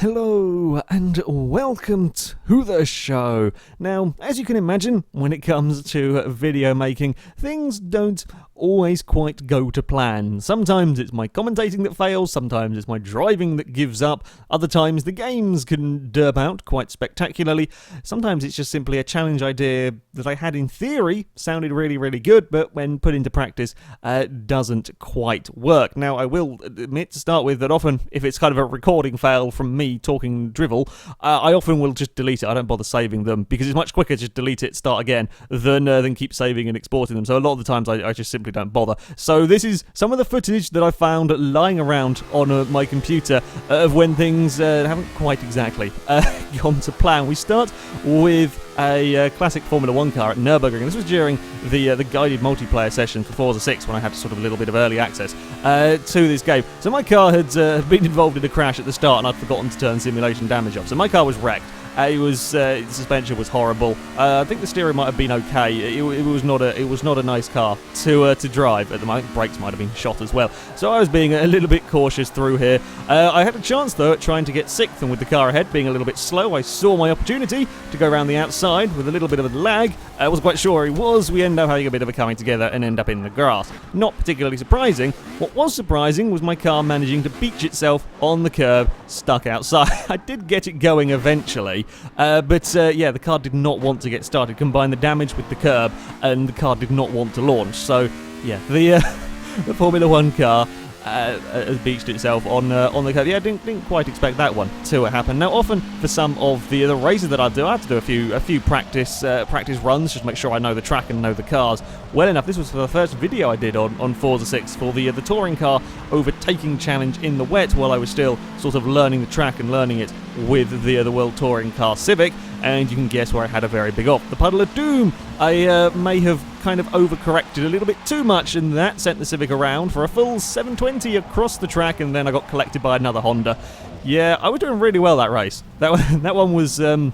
Hello and welcome to the show. Now, as you can imagine, when it comes to video making, things don't always quite go to plan. Sometimes it's my commentating that fails, sometimes it's my driving that gives up, other times the games can derp out quite spectacularly, sometimes it's just simply a challenge idea that I had in theory sounded really, really good, but when put into practice, doesn't quite work. Now, I will admit to start with that often, if it's kind of a recording fail from me talking drivel, I often will just delete it. I don't bother saving them because it's much quicker to just delete it, start again, than keep saving and exporting them. So a lot of the times I just simply don't bother. So this is some of the footage that I found lying around on my computer of when things haven't quite exactly gone to plan. We start with a classic Formula 1 car at Nürburgring. This was during the guided multiplayer session for Forza 6 when I had sort of a little bit of early access to this game. So my car had been involved in a crash at the start and I'd forgotten to turn simulation damage off. So my car was wrecked. The suspension was horrible. I think the steering might have been okay. It was not a nice car to drive at the moment. Brakes might have been shot as well. So I was being a little bit cautious through here. I had a chance though at trying to get sixth, and with the car ahead being a little bit slow, I saw my opportunity to go around the outside with a little bit of a lag. I wasn't quite sure where he was. We end up having a bit of a coming together and end up in the grass. Not particularly surprising. What was surprising was my car managing to beach itself on the curb, stuck outside. I did get it going eventually. But the car did not want to get started. Combine the damage with the curb, and the car did not want to launch. So, yeah, the Formula 1 car has beached itself on the curb. Yeah, didn't quite expect that one to happen. Now, often for some of the races that I do, I have to do a few practice runs just to make sure I know the track and know the cars well enough. This was for the first video I did on Forza 6 for the touring car overtaking challenge in the wet, while I was still sort of learning the track and learning it with the World Touring Car Civic. And you can guess where I had a very big off. The Puddle of Doom, I may have kind of overcorrected a little bit too much, and that sent the Civic around for a full 720 across the track, and then I got collected by another Honda. Yeah, I was doing really well that race. That one was, I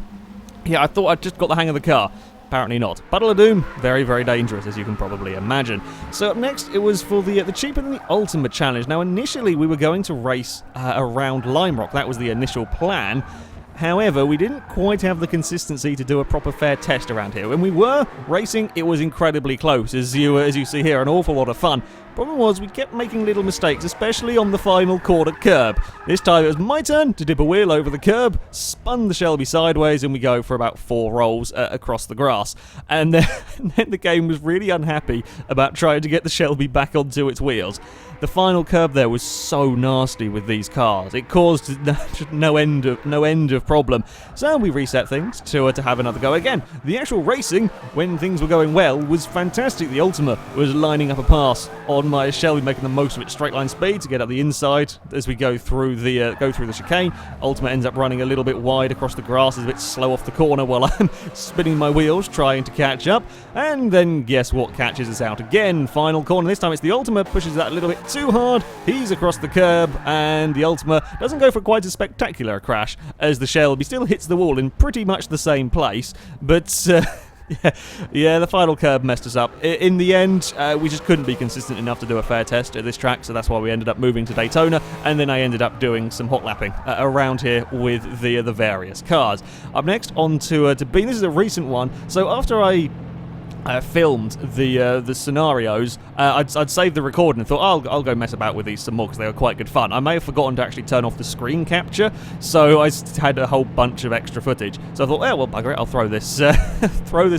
thought I'd just got the hang of the car. Apparently not. Puddle of Doom, very, very dangerous, as you can probably imagine. So up next, it was for the cheaper than the ultimate challenge. Now, initially, we were going to race around Lime Rock. That was the initial plan. However, we didn't quite have the consistency to do a proper fair test around here. When we were racing, it was incredibly close, as you see here, an awful lot of fun. Problem was, we kept making little mistakes, especially on the final corner curb. This time it was my turn to dip a wheel over the curb, spun the Shelby sideways, and we go for about 4 rolls across the grass. And then the game was really unhappy about trying to get the Shelby back onto its wheels. The final curb there was so nasty with these cars. It caused no end of problem. So we reset things to have another go again. The actual racing, when things were going well, was fantastic. The Ultima was lining up a pass on my Shelby, making the most of its straight line speed to get up the inside as we go through the chicane. Ultima ends up running a little bit wide across the grass, is a bit slow off the corner while I'm spinning my wheels trying to catch up. And then guess what catches us out again? Final corner. This time it's the Ultima, pushes that a little bit too hard. He's across the curb, and the Ultima doesn't go for quite as spectacular a crash as the Shelby. Still hits the wall in pretty much the same place, but yeah, the final curb messed us up. In the end, we just couldn't be consistent enough to do a fair test at this track, so that's why we ended up moving to Daytona, and then I ended up doing some hot lapping around here with the various cars. Up next, on to Bean. This is a recent one, so after I filmed the scenarios, I'd saved the recording and thought, I'll go mess about with these some more because they were quite good fun. I may have forgotten to actually turn off the screen capture, so I had a whole bunch of extra footage. So I thought, well, bugger it, I'll throw this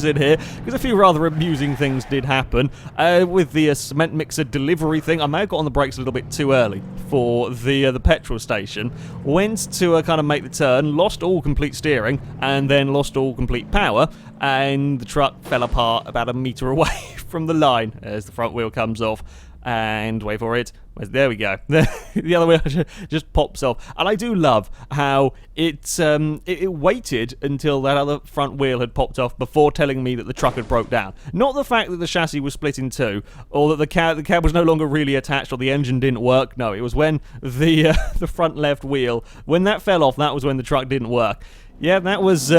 in here, because a few rather amusing things did happen. With the cement mixer delivery thing, I may have got on the brakes a little bit too early for the petrol station. Went to kind of make the turn, lost all complete steering, and then lost all complete power, and the truck fell apart about a metre away from the line as the front wheel comes off. And wait for it. There we go. The other wheel just pops off. And I do love how it waited until that other front wheel had popped off before telling me that the truck had broke down. Not the fact that the chassis was split in two, or that the cab was no longer really attached, or the engine didn't work. No, it was when the front left wheel, when that fell off, that was when the truck didn't work. Yeah, that was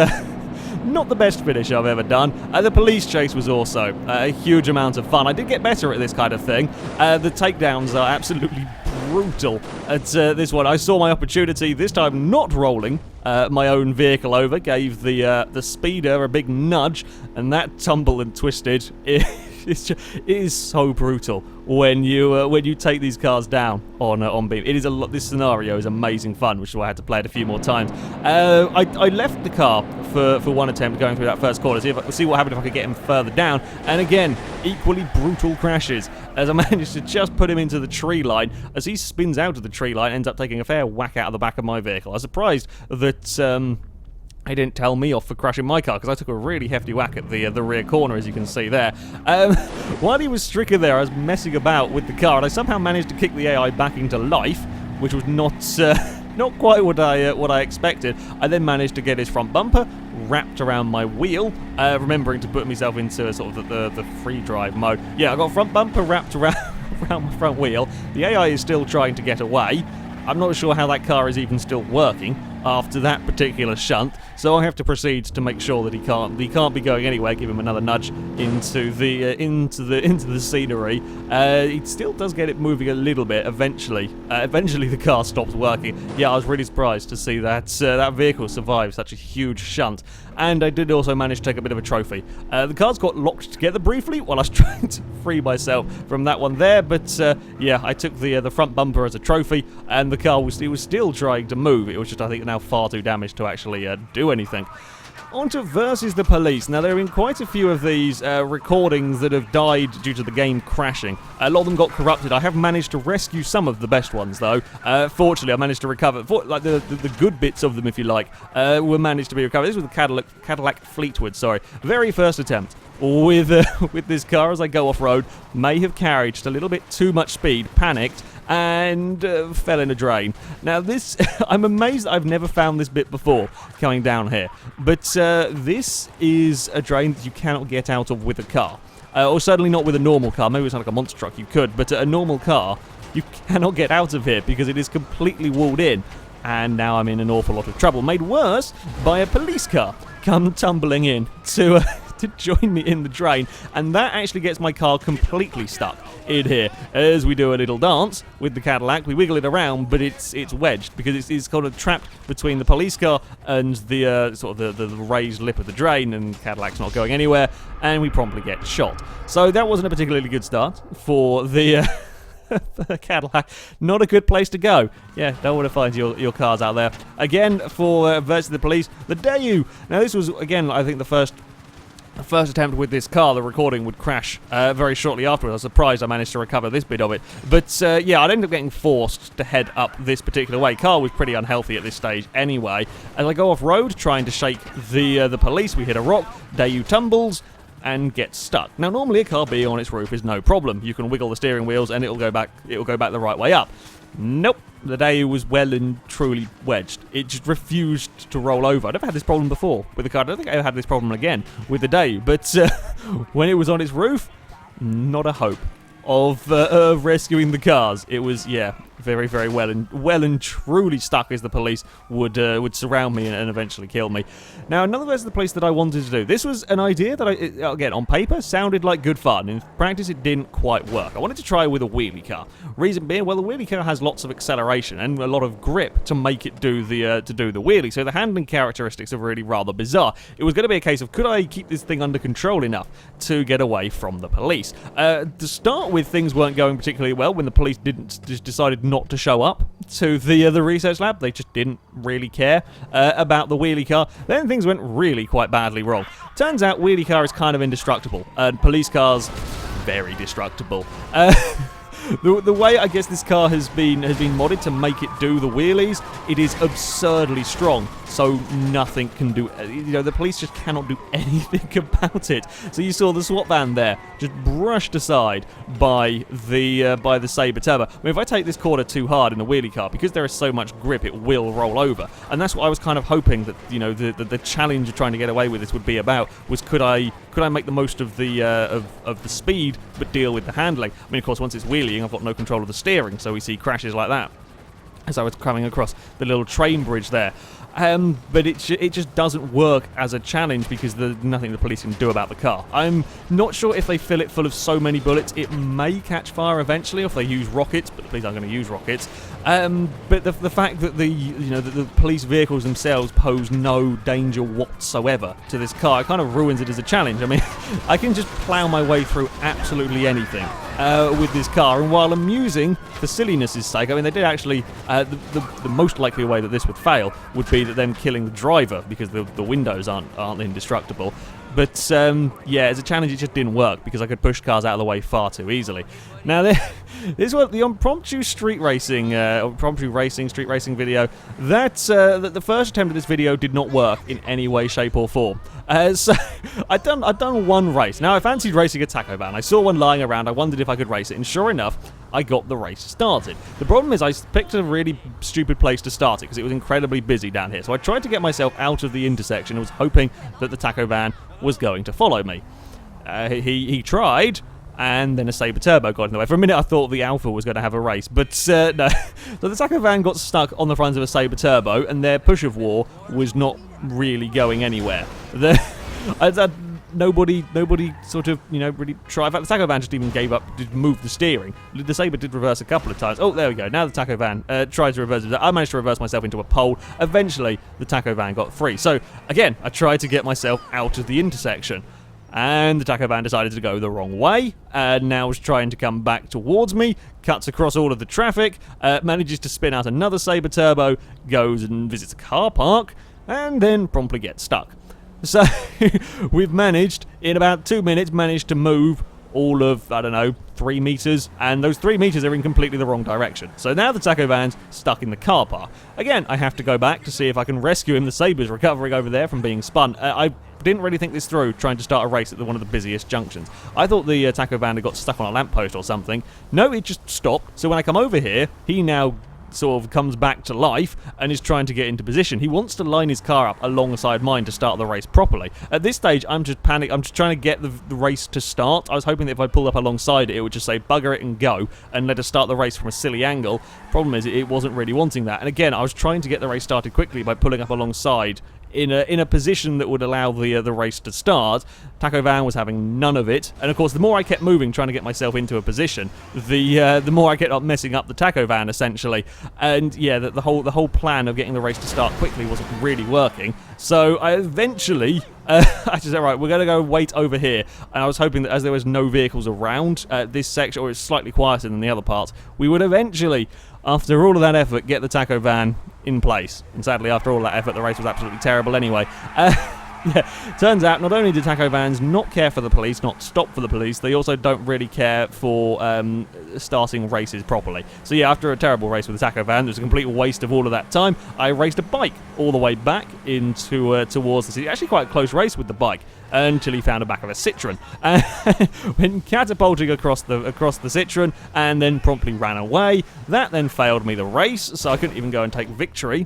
not the best finish I've ever done. The police chase was also a huge amount of fun. I did get better at this kind of thing. The takedowns are absolutely brutal at this one. I saw my opportunity, this time not rolling my own vehicle over, gave the speeder a big nudge, and that tumbled and twisted. It is so brutal when you take these cars down on beam. It is this scenario is amazing fun, which is why I had to play it a few more times. I left the car for one attempt going through that first corner, see what happened if I could get him further down, and again, equally brutal crashes as I managed to just put him into the tree line. As he spins out of the tree line, ends up taking a fair whack out of the back of my vehicle. I was surprised that he didn't tell me off for crashing my car, because I took a really hefty whack at the rear corner, as you can see there. While he was stricken there, I was messing about with the car, and I somehow managed to kick the AI back into life, which was not quite what I expected. I then managed to get his front bumper wrapped around my wheel, remembering to put myself into a sort of the free drive mode. Yeah, I got front bumper wrapped around my front wheel. The AI is still trying to get away. I'm not sure how that car is even still working after that particular shunt, so I have to proceed to make sure that he can't be going anywhere. Give him another nudge into the scenery. He still does get it moving a little bit. Eventually the car stops working. Yeah, I was really surprised to see that that vehicle survive such a huge shunt. And I did also manage to take a bit of a trophy. The cars got locked together briefly while I was trying to free myself from that one there, but yeah, I took the front bumper as a trophy, and the car was still trying to move. It was just, I think, now far too damaged to actually do anything. On to Versus the Police. Now, there have been quite a few of these recordings that have died due to the game crashing. A lot of them got corrupted. I have managed to rescue some of the best ones, though. Fortunately, I managed to recover, like the good bits of them, if you like, were managed to be recovered. This was the Cadillac Fleetwood, sorry. Very first attempt with this car as I go off-road. May have carried just a little bit too much speed, panicked, and fell in a drain. Now this, I'm amazed I've never found this bit before coming down here, but this is a drain that you cannot get out of with a car, or certainly not with a normal car. Maybe it's not like a monster truck you could, but a normal car you cannot get out of here because it is completely walled in, and now I'm in an awful lot of trouble, made worse by a police car come tumbling in to join me in the drain, and that actually gets my car completely stuck in here. As we do a little dance with the Cadillac, we wiggle it around, but it's wedged because it's kind of trapped between the police car and the sort of the raised lip of the drain, and Cadillac's not going anywhere, and we promptly get shot. So that wasn't a particularly good start for the Cadillac. Not a good place to go. Yeah, don't want to find your cars out there. Again, for Versus the Police, the Daewoo. Now this was, again, I think the first attempt with this car. The recording would crash very shortly afterwards. I was surprised I managed to recover this bit of it. But yeah, I'd ended up getting forced to head up this particular way. Car was pretty unhealthy at this stage anyway. As I go off-road, trying to shake the police, we hit a rock. Daewoo tumbles and gets stuck. Now, normally a car being on its roof is no problem. You can wiggle the steering wheels and it'll go back the right way up. Nope. The Daewoo was well and truly wedged. It just refused to roll over. I've never had this problem before with the car. I don't think I ever had this problem again with the Daewoo. But when it was on its roof, not a hope of rescuing the cars. It was, yeah, very, very well and truly stuck, as the police would surround me and eventually kill me. Now, another Versus the Police that I wanted to do. This was an idea that, again, on paper, sounded like good fun. In practice, it didn't quite work. I wanted to try with a wheelie car. Reason being, well, the wheelie car has lots of acceleration and a lot of grip to make it do the wheelie. So the handling characteristics are really rather bizarre. It was going to be a case of, could I keep this thing under control enough to get away from the police? To start with, things weren't going particularly well when the police just decided not to show up to the research lab. They just didn't really care about the wheelie car. Then things went really quite badly wrong. Turns out wheelie car is kind of indestructible, and police cars very destructible. The way I guess this car has been modded to make it do the wheelies, it is absurdly strong. So nothing can do, the police just cannot do anything about it. So you saw the SWAT van there, just brushed aside by the Sabre Turbo. I mean, if I take this corner too hard in the wheelie car, because there is so much grip, it will roll over. And that's what I was kind of hoping that, the challenge of trying to get away with this would be about, was could I make the most of the speed, but deal with the handling? I mean, of course, once it's wheeling, I've got no control of the steering, so we see crashes like that as I was coming across the little train bridge there. but it just doesn't work as a challenge because there's nothing the police can do about the car. I'm not sure if they fill it full of so many bullets, it may catch fire eventually, or if they use rockets, but the police aren't going to use rockets. But the fact that the police vehicles themselves pose no danger whatsoever to this car, it kind of ruins it as a challenge. I mean, I can just plough my way through absolutely anything with this car, and while amusing for silliness' sake, I mean, they did actually, the most likely way that this would fail would be that them killing the driver, because the windows aren't indestructible. But yeah, as a challenge, it just didn't work because I could push cars out of the way far too easily. Now, this was the impromptu street racing video. The first attempt at this video did not work in any way, shape, or form. So I'd done one race. Now I fancied racing a taco van. I saw one lying around. I wondered if I could race it, and sure enough, I got the race started. The problem is I picked a really stupid place to start it because it was incredibly busy down here. So I tried to get myself out of the intersection and was hoping that the taco van was going to follow me. He tried, and then a Sabre Turbo got in the way. For a minute I thought the Alpha was going to have a race, but no. So the taco van got stuck on the front of a Sabre Turbo, and their push of war was not really going anywhere. Nobody sort of, really tried. In fact, the taco van just even gave up, did move the steering. The Sabre did reverse a couple of times. Oh, there we go. Now the taco van tried to reverse it. I managed to reverse myself into a pole. Eventually, the taco van got free. So, again, I tried to get myself out of the intersection. And the taco van decided to go the wrong way, and now is trying to come back towards me, cuts across all of the traffic, manages to spin out another Sabre Turbo, goes and visits a car park, and then promptly gets stuck. So, we've managed, in about 2 minutes, to move all of, 3 meters, and those 3 meters are in completely the wrong direction. So now the taco van's stuck in the car park. Again, I have to go back to see if I can rescue him. The Sabre's recovering over there from being spun. I didn't really think this through, trying to start a race at one of the busiest junctions. I thought the taco van had got stuck on a lamppost or something. No, it just stopped. So when I come over here, he now sort of comes back to life and is trying to get into position. He wants to line his car up alongside mine to start the race properly. At this stage, I'm just panicked. I'm just trying to get the race to start. I was hoping that if I pulled up alongside it, it would just say bugger it and go and let us start the race from a silly angle. Problem is, it wasn't really wanting that. And again, I was trying to get the race started quickly by pulling up alongside in a position that would allow the race to start. Taco van was having none of it, and of course the more I kept moving trying to get myself into a position, the more I kept up messing up the taco van essentially. And yeah, the whole plan of getting the race to start quickly wasn't really working. So I eventually I just said, right, we're going to go wait over here. And I was hoping that as there was no vehicles around this section, or it's slightly quieter than the other parts, we would eventually, after all of that effort, get the taco van in place. And sadly, after all that effort, the race was absolutely terrible anyway. Yeah, turns out not only do taco vans not care for the police, not stop for the police, they also don't really care for starting races properly. So yeah, after a terrible race with the taco van, it was a complete waste of all of that time. I raced a bike all the way back into towards the city. Actually quite a close race with the bike, until he found the back of a Citroen. Went catapulting across the Citroen and then promptly ran away. That then failed me the race, so I couldn't even go and take victory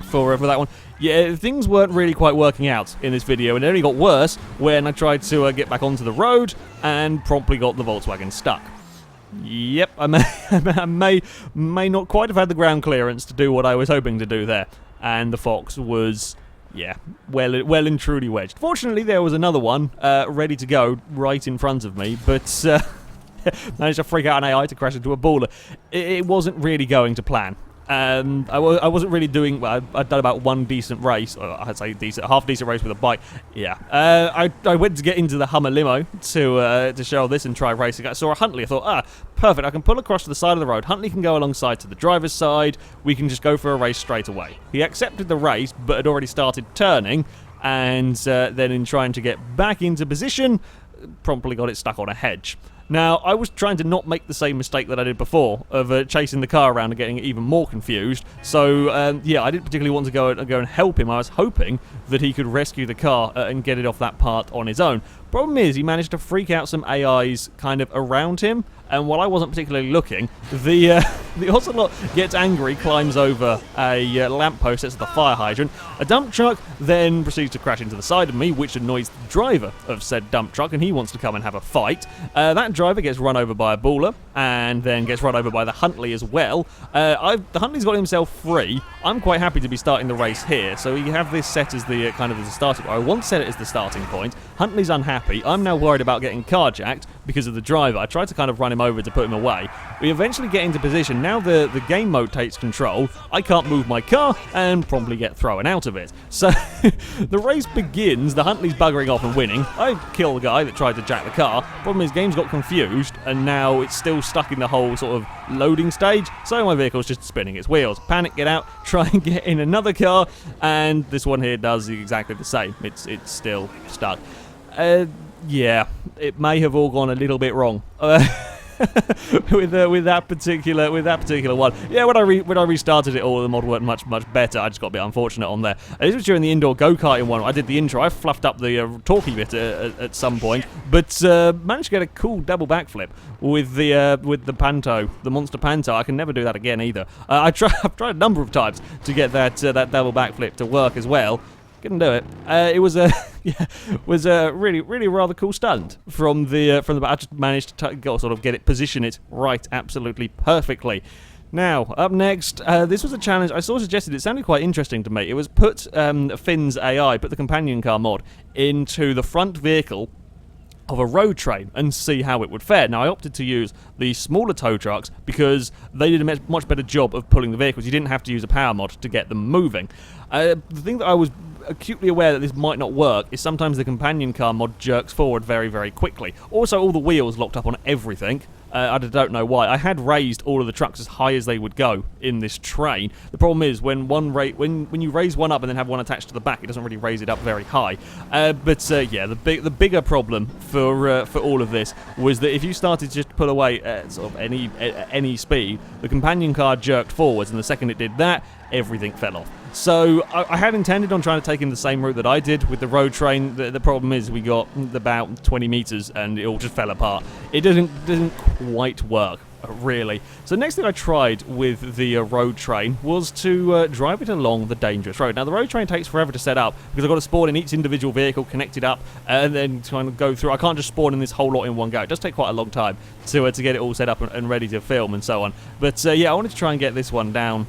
for that one. Yeah, things weren't really quite working out in this video, and it only got worse when I tried to get back onto the road and promptly got the Volkswagen stuck. Yep, I may not quite have had the ground clearance to do what I was hoping to do there, and the Fox was, yeah, well and truly wedged. Fortunately, there was another one ready to go right in front of me, but managed to freak out an AI to crash into a baller. It wasn't really going to plan. I wasn't really doing. Well, I'd done about one decent race, or I'd say half decent race with a bike. Yeah, I went to get into the Hummer limo to show this and try racing. I saw a Huntley. I thought, perfect. I can pull across to the side of the road. Huntley can go alongside to the driver's side. We can just go for a race straight away. He accepted the race, but had already started turning, and then in trying to get back into position, promptly got it stuck on a hedge. Now, I was trying to not make the same mistake that I did before of chasing the car around and getting even more confused. So, yeah, I didn't particularly want to go and help him. I was hoping that he could rescue the car and get it off that part on his own. Problem is, he managed to freak out some AIs kind of around him, and while I wasn't particularly looking, the Ocelot gets angry, climbs over a lamppost that's the fire hydrant. A dump truck then proceeds to crash into the side of me, which annoys the driver of said dump truck, and he wants to come and have a fight. That driver gets run over by a Buller, and then gets run over by the Huntley as well. The Huntley's got himself free. I'm quite happy to be starting the race here, so you have this set as the kind of as the starting point. I want to set it as the starting point. Huntley's unhappy. I'm now worried about getting carjacked because of the driver. I tried to kind of run him over to put him away. We eventually get into position. Now the game mode takes control. I can't move my car and probably get thrown out of it. So the race begins. The Huntley's buggering off and winning. I kill the guy that tried to jack the car. Problem is, game's got confused, and now it's still stuck in the whole sort of loading stage, so my vehicle's just spinning its wheels. Panic, get out, try and get in another car, and this one here does exactly the same. It's still stuck. Yeah, it may have all gone a little bit wrong. with that particular one. Yeah, when I restarted it all, the mod worked much better. I just got a bit unfortunate on there. This was during the indoor go-karting one. I did the intro. I fluffed up the talkie bit at some point, but managed to get a cool double backflip with the Panto, the Monster Panto. I can never do that again either. I've tried a number of times to get that double backflip to work as well. Couldn't do it. It was a really rather cool stunt from the I just managed to sort of position it right, absolutely perfectly. Now, up next, this was a challenge I saw suggested. It sounded quite interesting to me. It was put Finn's AI, put the companion car mod into the front vehicle of a road train and see how it would fare. Now, I opted to use the smaller tow trucks because they did a much better job of pulling the vehicles. You didn't have to use a power mod to get them moving. The thing that I was acutely aware that this might not work is sometimes the companion car mod jerks forward very quickly. Also, all the wheels locked up on everything. I don't know why. I had raised all of the trucks as high as they would go in this train. The problem is when you raise one up and then have one attached to the back, it doesn't really raise it up very high. Yeah, the bigger problem for all of this was that if you started to just pull away at sort of any speed, the companion car jerked forwards, and the second it did that, everything fell off. So I had intended on trying to take him the same route that I did with the road train. The problem is we got about 20 meters and it all just fell apart. It doesn't quite work, really. So next thing I tried with the road train was to drive it along the dangerous road. Now the road train takes forever to set up because I've got to spawn in each individual vehicle, connect it up, and then kind of go through. I can't just spawn in this whole lot in one go. It does take quite a long time to get it all set up and ready to film and so on. But yeah, I wanted to try and get this one down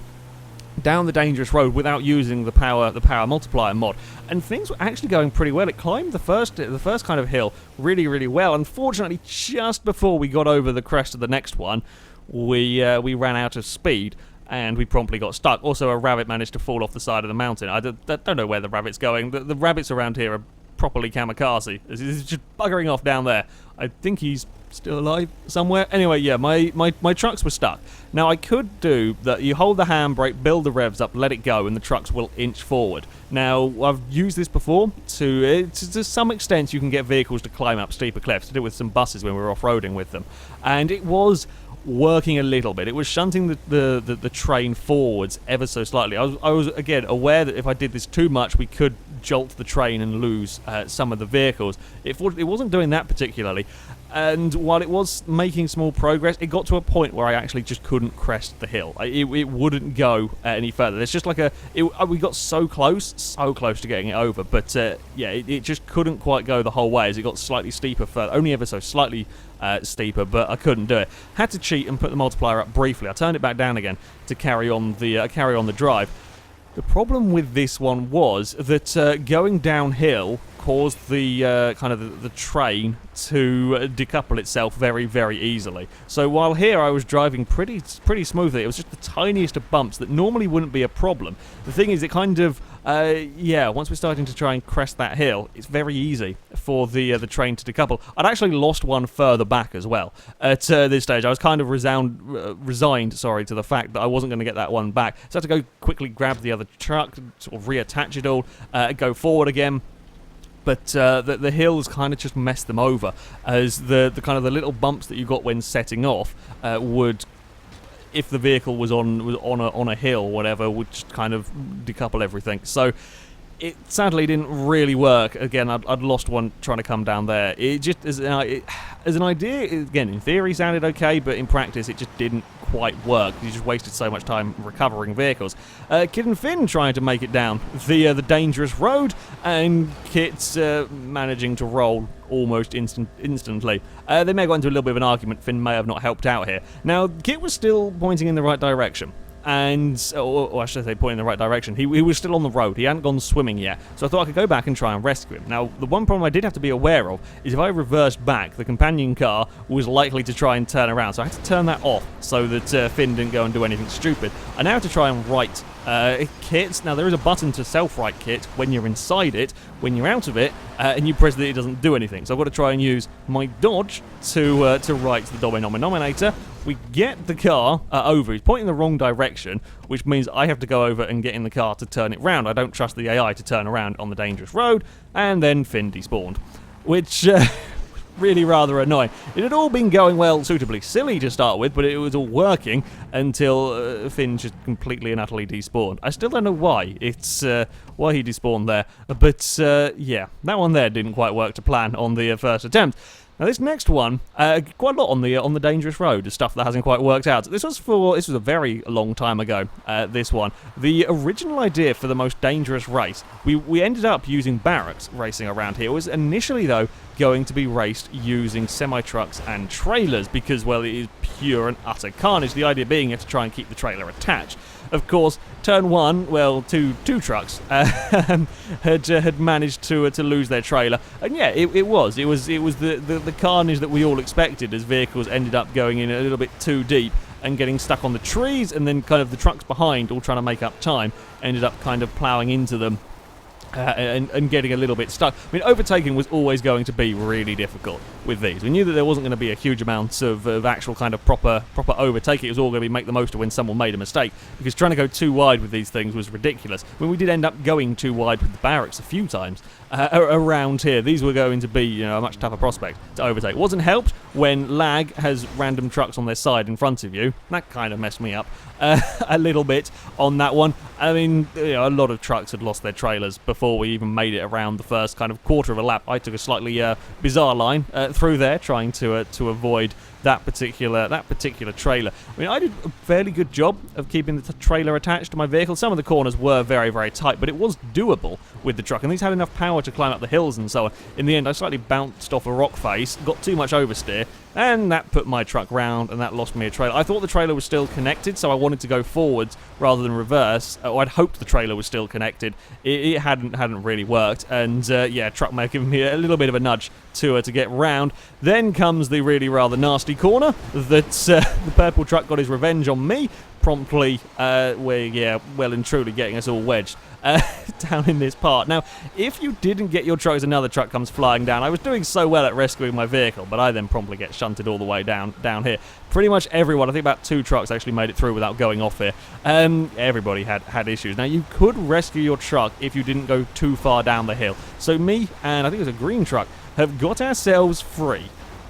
the dangerous road without using the power multiplier mod, and things were actually going pretty well. It climbed the first kind of hill really well. Unfortunately, just before we got over the crest of the next one, we ran out of speed and we promptly got stuck. Also, a rabbit managed to fall off the side of the mountain. I don't know where the rabbit's going. The rabbits around here are properly kamikaze. He's just buggering off down there. I think he's still alive somewhere. Anyway, yeah, my trucks were stuck. Now, I could do that. You hold the handbrake, build the revs up, let it go, and the trucks will inch forward. Now, I've used this before. To some extent, you can get vehicles to climb up steeper cliffs. Did it with some buses when we were off-roading with them. And it was working a little bit. It was shunting the train forwards ever so slightly. I was again aware that if I did this too much, we could jolt the train and lose some of the vehicles. It wasn't doing that particularly. And while it was making small progress, it got to a point where I actually just couldn't crest the hill. It wouldn't go any further. There's just like we got so close to getting it over, but yeah, it just couldn't quite go the whole way as it got slightly steeper further, only ever so slightly steeper, but I couldn't do it. Had to cheat and put the multiplier up briefly. I turned it back down again to carry on the drive. The problem with this one was that going downhill caused the the train to decouple itself very easily. So while here I was driving pretty smoothly, it was just the tiniest of bumps that normally wouldn't be a problem. The thing is, it kind of once we're starting to try and crest that hill, it's very easy for the train to decouple. I'd actually lost one further back as well. At this stage, I was kind of resigned to the fact that I wasn't going to get that one back. So I had to go quickly grab the other truck, sort of reattach it all, go forward again. But the hills kind of just messed them over, as the kind of the little bumps that you got when setting off would, if the vehicle was on a hill or whatever, would just kind of decouple everything. So it sadly didn't really work. Again, I'd lost one trying to come down there. It just, as an idea, again, in theory sounded okay, but in practice it just didn't quite work. You just wasted so much time recovering vehicles. Kit and Finn trying to make it down the dangerous road, and Kit's managing to roll almost instantly. They may have got into a little bit of an argument. Finn may have not helped out here. Now, Kit was still pointing in the right direction. Or I should say pointing in the right direction. He was still on the road. He hadn't gone swimming yet. So I thought I could go back and try and rescue him. Now, the one problem I did have to be aware of is if I reversed back, the companion car was likely to try and turn around. So I had to turn that off so that Finn didn't go and do anything stupid. I now have to try and right Kit. Now, there is a button to self-right Kit when you're inside it. When you're out of it, and you press it, it doesn't do anything. So I've got to try and use my dodge to right the denominator. We get the car over. He's pointing the wrong direction, which means I have to go over and get in the car to turn it round. I don't trust the AI to turn around on the dangerous road, and then Finn despawned, which really rather annoying. It had all been going well, suitably silly to start with, but it was all working until Finn just completely and utterly despawned. I still don't know why. It's why he despawned there, but yeah, that one there didn't quite work to plan on the first attempt. Now this next one, quite a lot on the dangerous road, stuff that hasn't quite worked out. This was a very long time ago. This one, the original idea for the most dangerous race, we ended up using barracks racing around here. It was initially though going to be raced using semi-trucks and trailers because, well, it is pure and utter carnage. The idea being you have to try and keep the trailer attached. Of course, turn one, well, two trucks had managed to lose their trailer, and yeah, it was the carnage that we all expected as vehicles ended up going in a little bit too deep and getting stuck on the trees, and then kind of the trucks behind, all trying to make up time, ended up kind of ploughing into them. And getting a little bit stuck. I mean, overtaking was always going to be really difficult with these. We knew that there wasn't going to be a huge amount of actual kind of proper overtaking. It was all going to be make the most of when someone made a mistake, because trying to go too wide with these things was ridiculous. When we did end up going too wide with the barracks a few times around here, these were going to be, a much tougher prospect to overtake. It wasn't helped when lag has random trucks on their side in front of you. That kind of messed me up a little bit on that one. I mean, a lot of trucks had lost their trailers before we even made it around the first kind of quarter of a lap. I took a slightly bizarre line through there, trying to avoid that particular trailer. I mean, I did a fairly good job of keeping the trailer attached to my vehicle. Some of the corners were very, very tight, but it was doable with the truck, and these had enough power to climb up the hills and so on. In the end, I slightly bounced off a rock face, got too much oversteer, and that put my truck round, and that lost me a trailer. I thought the trailer was still connected, so I wanted to go forwards rather than reverse. I'd hoped the trailer was still connected. It hadn't really worked, and yeah, truck may have given me a little bit of a nudge to get round. Then comes the really rather nasty corner that the purple truck got his revenge on me, promptly, well and truly getting us all wedged down in this part. Now, if you didn't get your truck as another truck comes flying down, I was doing so well at rescuing my vehicle, but I then promptly get shunted all the way down here. Pretty much everyone, I think about 2 trucks actually made it through without going off here. Everybody had issues. Now, you could rescue your truck if you didn't go too far down the hill. So me, and I think it was a green truck, have got ourselves free.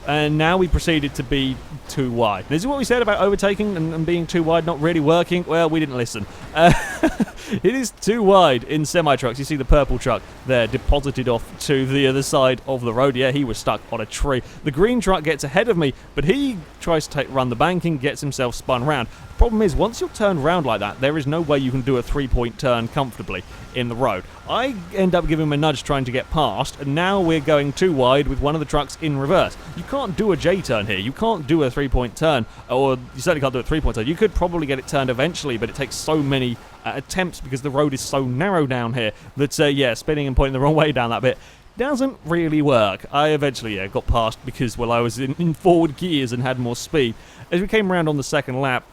And now we proceeded to be too wide. This is what we said about overtaking and being too wide not really working. Well, we didn't listen. It is too wide in semi-trucks. You see the purple truck there deposited off to the other side of the road. Yeah, he was stuck on a tree. The green truck gets ahead of me, but he tries to run the banking, gets himself spun round. The problem is, once you're turned round like that, there is no way you can do a 3-point turn comfortably in the road. I end up giving him a nudge trying to get past, and now we're going too wide with one of the trucks in reverse. You can't do a J-turn here. You can't do a 3-point turn, or you certainly can't do a 3-point turn. You could probably get it turned eventually, but it takes so many attempts because the road is so narrow down here that, yeah, spinning and pointing the wrong way down that bit doesn't really work. I eventually, got past because, well, I was in forward gears and had more speed. As we came around on the second lap,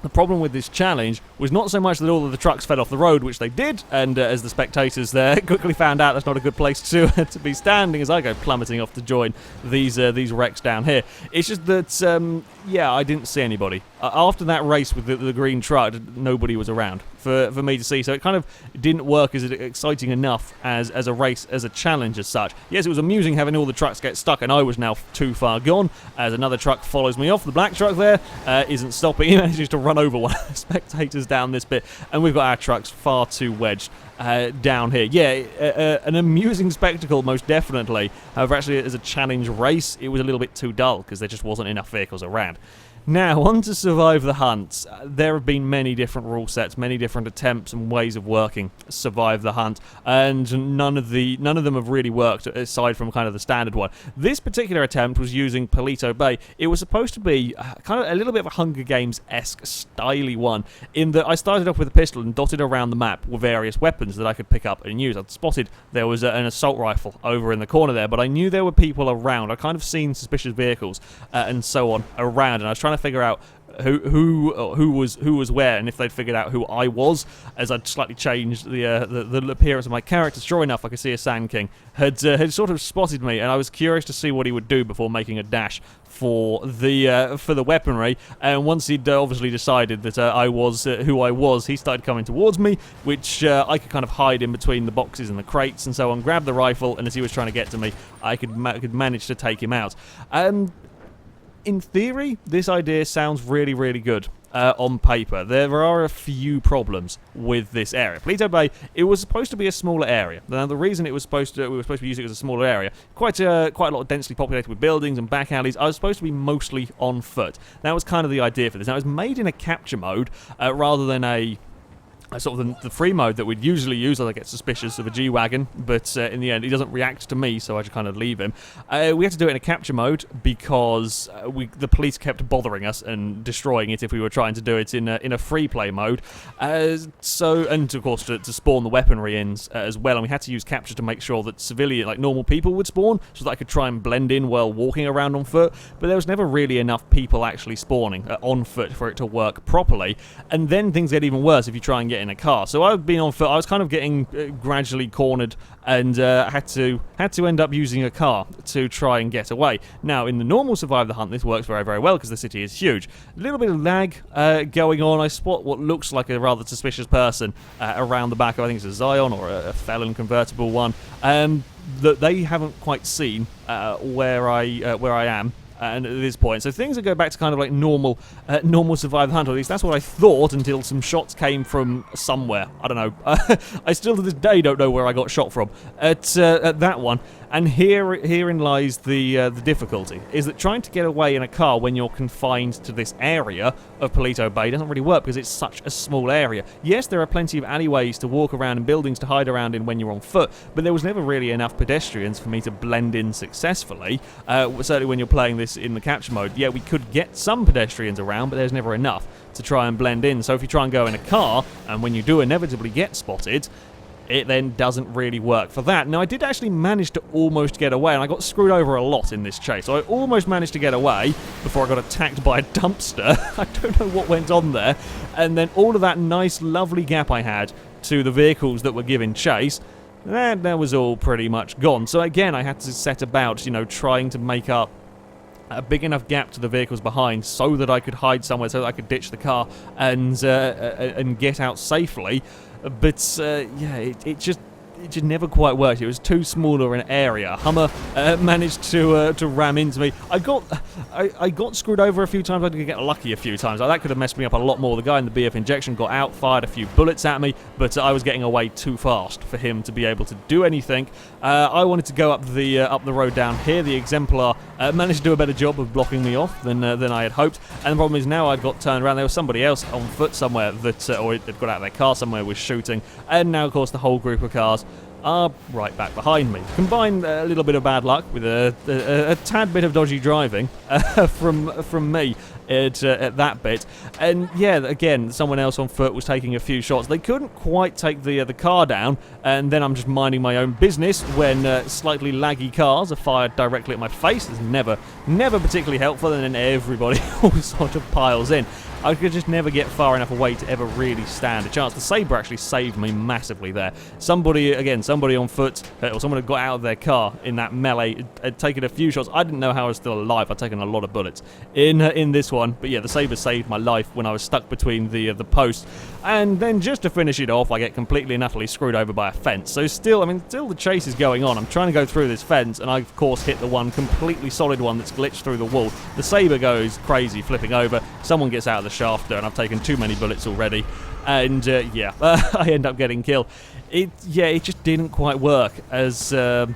the problem with this challenge was not so much that all of the trucks fell off the road, which they did, and as the spectators there quickly found out, that's not a good place to be standing as I go plummeting off to join these wrecks down here. It's just that, yeah, I didn't see anybody. After that race with the green truck, nobody was around for me to see, so it kind of didn't work as exciting enough as a race, as a challenge as such. Yes, it was amusing having all the trucks get stuck, and I was now too far gone, as another truck follows me off. The black truck there isn't stopping. He manages to run over one of the spectators down this bit, and we've got our trucks far too wedged down here. Yeah, an amusing spectacle, most definitely. However, actually, as a challenge race, it was a little bit too dull because there just wasn't enough vehicles around. Now, on to Survive the Hunt. There have been many different rule sets, many different attempts and ways of working Survive the Hunt, and none of them have really worked aside from kind of the standard one. This particular attempt was using Paleto Bay. It was supposed to be kind of a little bit of a Hunger Games-esque styly one, in that I started off with a pistol and dotted around the map with various weapons that I could pick up and use. I'd spotted there was an assault rifle over in the corner there, but I knew there were people around. I'd kind of seen suspicious vehicles and so on around, and I was trying to figure out who was where, and if they'd figured out who I was, as I'd slightly changed the appearance of my character. Sure enough, I could see a Sand King had sort of spotted me, and I was curious to see what he would do before making a dash for the weaponry. And once he'd obviously decided that I was who I was, he started coming towards me, which I could kind of hide in between the boxes and the crates and so on, grab the rifle, and as he was trying to get to me, I could manage to take him out. In theory, this idea sounds really, really good on paper. There are a few problems with this area. Paleto Bay, it was supposed to be a smaller area. Now, the reason we were supposed to be using it as a smaller area, quite a lot of densely populated with buildings and back alleys. I was supposed to be mostly on foot. That was kind of the idea for this. Now, it was made in a capture mode rather than a sort of the free mode that we'd usually use. I get suspicious of a G-Wagon, but in the end he doesn't react to me, so I just kind of leave him. We had to do it in a capture mode because the police kept bothering us and destroying it if we were trying to do it in a free play mode. And of course to spawn the weaponry in as well, and we had to use capture to make sure that civilian, like normal people, would spawn, so that I could try and blend in while walking around on foot. But there was never really enough people actually spawning on foot for it to work properly. And then things get even worse if you try and get in a car. So I've been on foot. I was kind of getting gradually cornered, and had to end up using a car to try and get away. Now, in the normal Survive the Hunt, this works very, very well because the city is huge. A little bit of lag going on. I spot what looks like a rather suspicious person around the back. I think it's a Zion or a Felon convertible one. That they haven't quite seen where I am. And at this point, so things that go back to kind of like normal Survive the Hunt, or at least that's what I thought, until some shots came from somewhere. I don't know. I still to this day don't know where I got shot from at that one. And herein lies the difficulty, is that trying to get away in a car when you're confined to this area of Paleto Bay doesn't really work because it's such a small area. Yes, there are plenty of alleyways to walk around and buildings to hide around in when you're on foot, but there was never really enough pedestrians for me to blend in successfully. Certainly when you're playing this in the capture mode, yeah, we could get some pedestrians around, but there's never enough to try and blend in. So if you try and go in a car, and when you do inevitably get spotted, it then doesn't really work for that. Now, I did actually manage to almost get away, and I got screwed over a lot in this chase. So I almost managed to get away before I got attacked by a dumpster. I don't know what went on there. And then all of that nice, lovely gap I had to the vehicles that were giving chase, that was all pretty much gone. So again, I had to set about, trying to make up a big enough gap to the vehicles behind so that I could hide somewhere, so that I could ditch the car and get out safely. But yeah, it just never quite worked. It was too small an area. Hummer managed to ram into me. I got screwed over a few times. I did get lucky a few times. That could have messed me up a lot more. The guy in the BF injection got out, fired a few bullets at me, but I was getting away too fast for him to be able to do anything. I wanted to go up the road down here. The Exemplar managed to do a better job of blocking me off than I had hoped. And the problem is now I'd got turned around. There was somebody else on foot somewhere that, or they'd got out of their car somewhere, was shooting. And now, of course, the whole group of cars are right back behind me. Combine a little bit of bad luck with a tad bit of dodgy driving from me at that bit, and yeah, again, someone else on foot was taking a few shots. They couldn't quite take the car down, and then I'm just minding my own business when slightly laggy cars are fired directly at my face. It's never particularly helpful, and then everybody all sort of piles in. I could just never get far enough away to ever really stand a chance. The Sabre actually saved me massively there. Somebody on foot, or someone had got out of their car in that melee, had taken a few shots. I didn't know how I was still alive. I'd taken a lot of bullets in this one. But yeah, the Sabre saved my life when I was stuck between the posts. And then just to finish it off, I get completely and utterly screwed over by a fence. So still the chase is going on. I'm trying to go through this fence, and I, of course, hit the one completely solid one that's glitched through the wall. The Sabre goes crazy, flipping over. Someone gets out of the shafter, and I've taken too many bullets already. and yeah, I end up getting killed. It just didn't quite work as a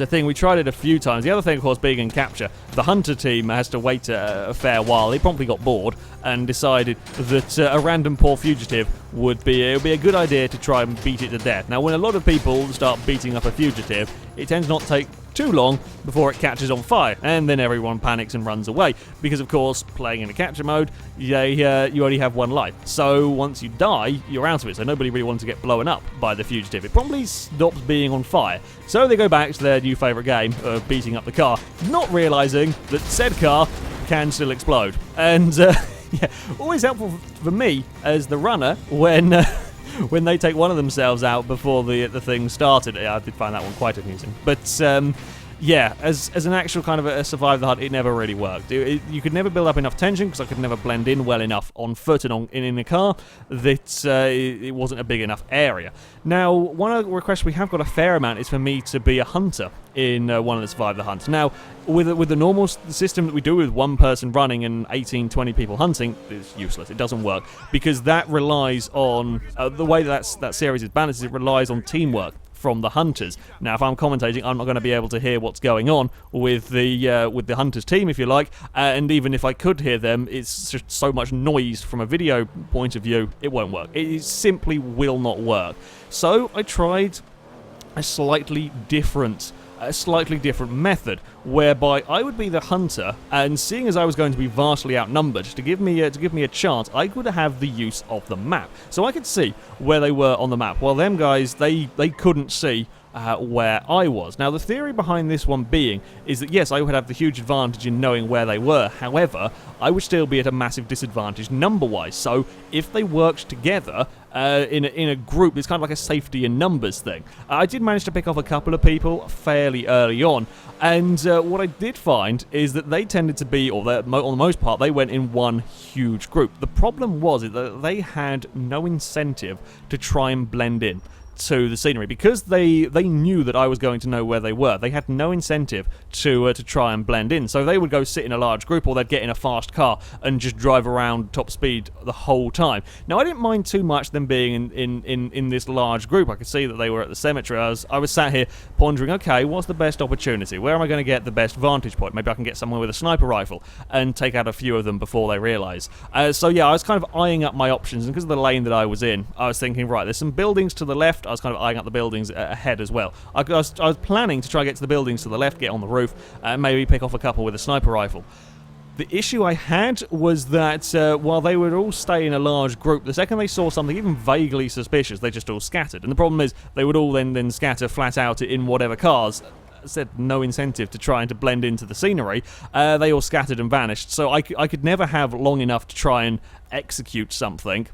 thing. We tried it a few times. The other thing, of course, being in capture, the hunter team has to wait a fair while. They promptly got bored and decided that a random poor fugitive would be a good idea to try and beat it to death. Now, when a lot of people start beating up a fugitive, it tends not to take too long before it catches on fire, and then everyone panics and runs away, because of course, playing in a capture mode, you only have one life, so once you die, you're out of it, so nobody really wants to get blown up by the fugitive. It probably stops being on fire, so they go back to their new favourite game of beating up the car, not realising that said car can still explode. And yeah, always helpful for me as the runner when when they take one of themselves out before the thing started. Yeah, I did find that one quite amusing. But yeah, as an actual kind of a survive the hunt, it never really worked. You could never build up enough tension because I could never blend in well enough on foot and in a car that it wasn't a big enough area. Now, one of the requests we have got a fair amount is for me to be a hunter in one of the survive the hunts. Now, with the normal system that we do with one person running and 18, 20 people hunting, it's useless. It doesn't work because that relies on the way that series is balanced. It relies on teamwork from the hunters. Now, if I'm commentating, I'm not going to be able to hear what's going on with the hunters team, if you like, and even if I could hear them, it's just so much noise from a video point of view, it won't work. It simply will not work. So I tried a slightly different method, whereby I would be the hunter, and seeing as I was going to be vastly outnumbered, to give me a chance, I could have the use of the map, so I could see where they were on the map. While them guys, they couldn't see where I was. Now, the theory behind this one being is that yes, I would have the huge advantage in knowing where they were. However, I would still be at a massive disadvantage number-wise. So if they worked together in a group, it's kind of like a safety in numbers thing. I did manage to pick off a couple of people fairly early on, and what I did find is that they tended to be, or on the most part, they went in one huge group. The problem was that they had no incentive to try and blend in to the scenery, because they knew that I was going to know where they were. They had no incentive to try and blend in, so they would go sit in a large group, or they'd get in a fast car and just drive around top speed the whole time. Now, I didn't mind too much them being in this large group. I could see that they were at the cemetery. I was sat here pondering, okay, what's the best opportunity? Where am I going to get the best vantage point? Maybe I can get someone with a sniper rifle and take out a few of them before they realise. So yeah, I was kind of eyeing up my options, and because of the lane that I was in, I was thinking, right, there's some buildings to the left. I was kind of eyeing up the buildings ahead as well. I was planning to try and get to the buildings to the left, get on the roof, and maybe pick off a couple with a sniper rifle. The issue I had was that while they would all stay in a large group, the second they saw something even vaguely suspicious, they just all scattered. And the problem is, they would all then scatter flat out in whatever cars. Said no incentive to trying to blend into the scenery. They all scattered and vanished. So I could never have long enough to try and execute something,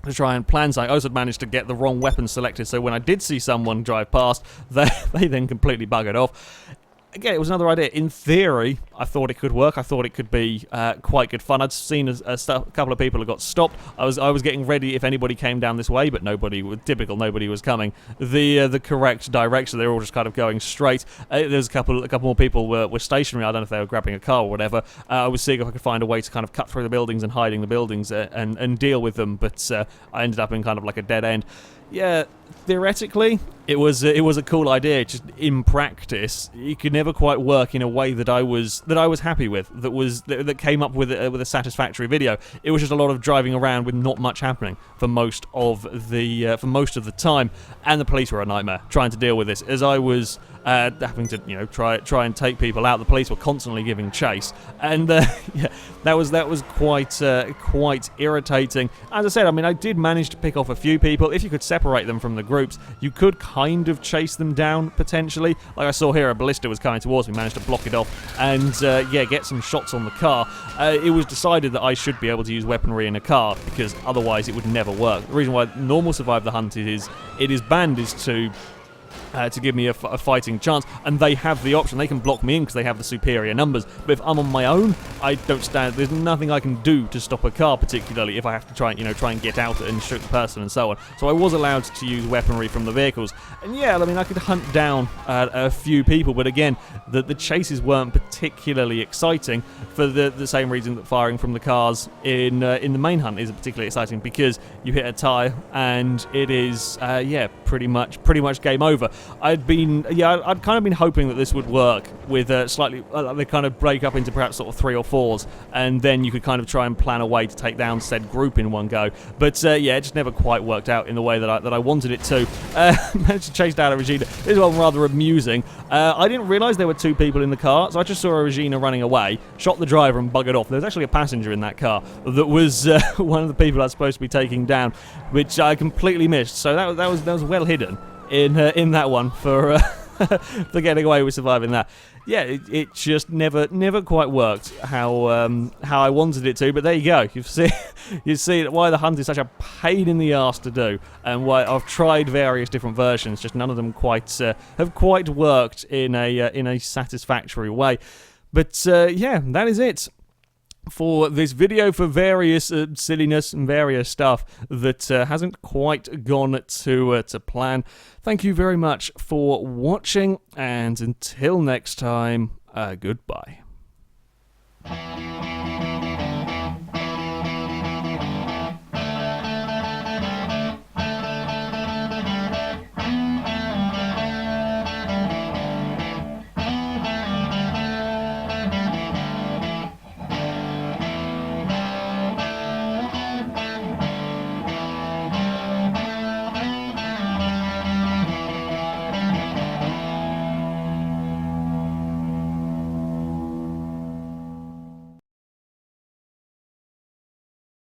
to try and plan something. I also managed to get the wrong weapon selected, so when I did see someone drive past, they then completely buggered off. Again, it was another idea. In theory, I thought it could work. I thought it could be quite good fun. I'd seen a couple of people who got stopped. I was getting ready if anybody came down this way, but nobody was coming the correct direction. They were all just kind of going straight. There's a couple more people were stationary. I don't know if they were grabbing a car or whatever. I was seeing if I could find a way to kind of cut through the buildings and hiding the buildings and deal with them, but I ended up in kind of like a dead end. Yeah, theoretically, it was a cool idea. Just in practice, it could never quite work in a way that I was happy with. That came up with a satisfactory video. It was just a lot of driving around with not much happening for most of the time, and the police were a nightmare trying to deal with this. As I was having to try and take people out, the police were constantly giving chase, and yeah, that was quite irritating. As I said, I mean, I did manage to pick off a few people. If you could separate them from the groups, you could kind of chase them down potentially. Like I saw here, a ballista was coming towards me, managed to block it off, and yeah, get some shots on the car. It was decided that I should be able to use weaponry in a car, because otherwise it would never work. The reason why normal survive the hunt is banned is to to give me a fighting chance, and they have the option. They can block me in because they have the superior numbers. But if I'm on my own, I don't stand. There's nothing I can do to stop a car, particularly if I have to try and get out and shoot the person and so on. So I was allowed to use weaponry from the vehicles, and yeah, I mean I could hunt down a few people, but again, the chases weren't particularly exciting for the same reason that firing from the cars in the main hunt isn't particularly exciting, because you hit a tire and it is pretty much game over. I'd kind of been hoping that this would work with they kind of break up into perhaps sort of 3 or 4s, and then you could kind of try and plan a way to take down said group in one go. But it just never quite worked out in the way that I wanted it to. Managed to chase down a Regina. This one rather amusing. I didn't realise there were 2 people in the car, so I just saw a Regina running away, shot the driver and buggered off. There was actually a passenger in that car that was one of the people I was supposed to be taking down, which I completely missed. So that was well hidden in that one for for getting away with surviving that. Yeah, it just never quite worked how I wanted it to. But there you go. You see why the hunt is such a pain in the arse to do, and why I've tried various different versions. Just none of them have quite worked in a satisfactory way. But that is it for this video, for various silliness and various stuff that hasn't quite gone to plan. Thank you very much for watching, and until next time, goodbye.